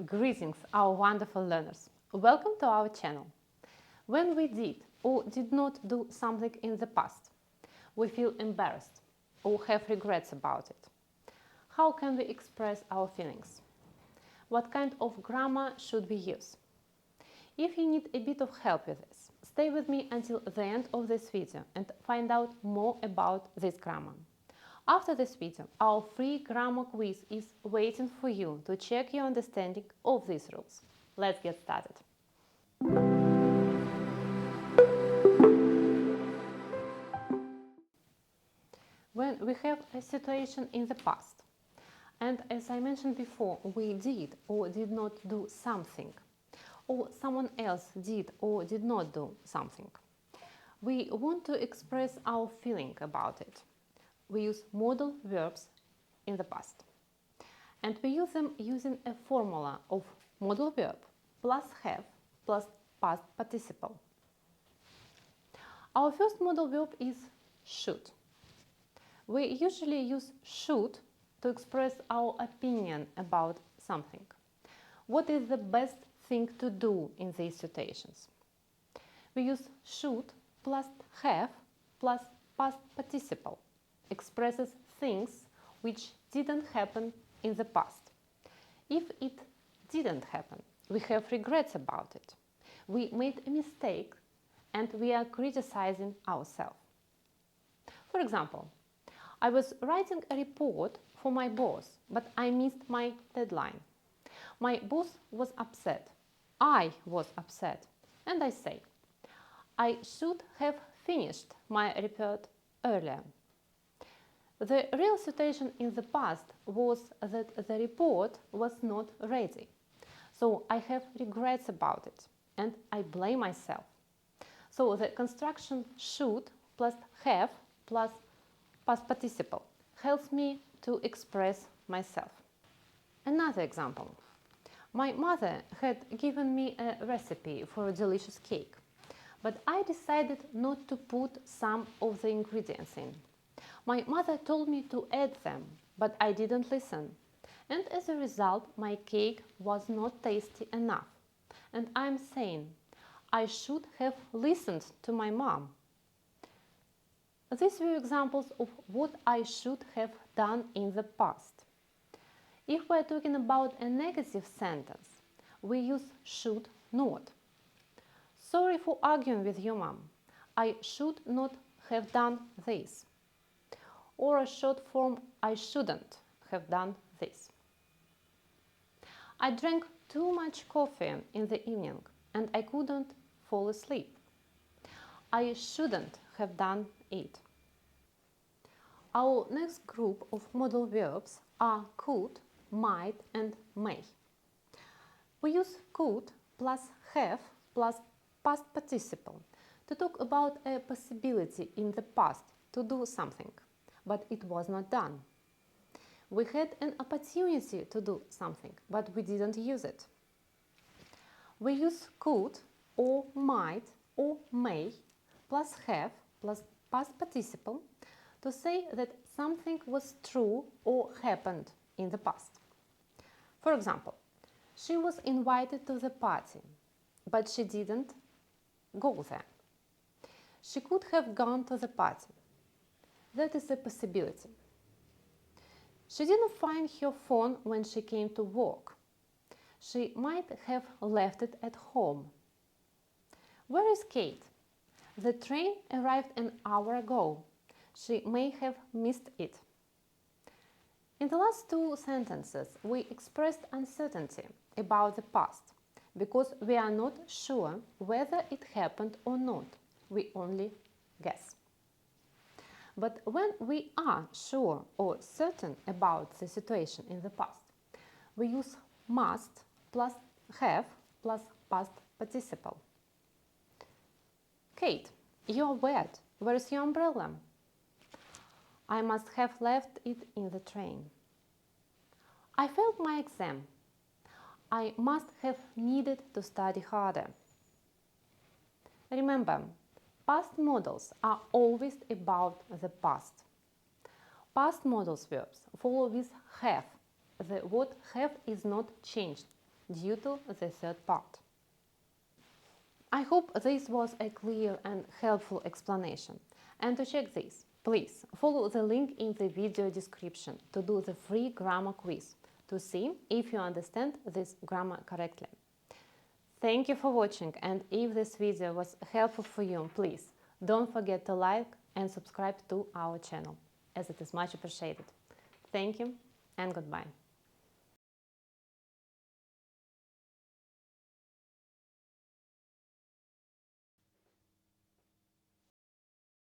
Greetings, our wonderful learners. Welcome to our channel. When we did or did not do something in the past, we feel embarrassed or have regrets about it. How can we express our feelings? What kind of grammar should we use? If you need a bit of help with this, stay with me until the end of this video and find out more about this grammar. After this video, our free grammar quiz is waiting for you to check your understanding of these rules. Let's get started. When we have a situation in the past, and as I mentioned before, we did or did not do something, or someone else did or did not do something, we want to express our feeling about it. We use modal verbs in the past. And we use them using a formula of modal verb plus have plus past participle. Our first modal verb is should. We usually use should to express our opinion about something. What is the best thing to do in these situations? We use should plus have plus past participle. Expresses things which didn't happen in the past. If it didn't happen, we have regrets about it. We made a mistake and we are criticizing ourselves. For example, I was writing a report for my boss, but I missed my deadline. My boss was upset. I was upset. And I say, I should have finished my report earlier. The real situation in the past was that the report was not ready. So I have regrets about it and I blame myself. So the construction should plus have plus past participle helps me to express myself. Another example. My mother had given me a recipe for a delicious cake, but I decided not to put some of the ingredients in. My mother told me to add them, but I didn't listen. And as a result, my cake was not tasty enough. And I'm saying, I should have listened to my mom. These were examples of what I should have done in the past. If we're talking about a negative sentence, we use should not. Sorry for arguing with your mom. I should not have done this. Or a short form, I shouldn't have done this. I drank too much coffee in the evening and I couldn't fall asleep. I shouldn't have done it. Our next group of modal verbs are could, might and may. We use could plus have plus past participle to talk about a possibility in the past to do something, but it was not done. We had an opportunity to do something, but we didn't use it. We use could or might or may plus have plus past participle to say that something was true or happened in the past. For example, she was invited to the party, but she didn't go there. She could have gone to the party. That is a possibility. She didn't find her phone when she came to work. She might have left it at home. Where is Kate? The train arrived an hour ago. She may have missed it. In the last two sentences, we expressed uncertainty about the past because we are not sure whether it happened or not. We only guess. But when we are sure or certain about the situation in the past, we use must plus have plus past participle. Kate, you're wet. Where's your umbrella? I must have left it in the train. I failed my exam. I must have needed to study harder. Remember, past modals are always about the past. Past modals verbs follow with have. The word have is not changed. due to the third part. I hope this was a clear and helpful explanation. And to check this, please follow the link in the video description to do the free grammar quiz to see if you understand this grammar correctly. Thank you for watching, and if this video was helpful for you, please don't forget to like and subscribe to our channel, as it is much appreciated. Thank you and goodbye.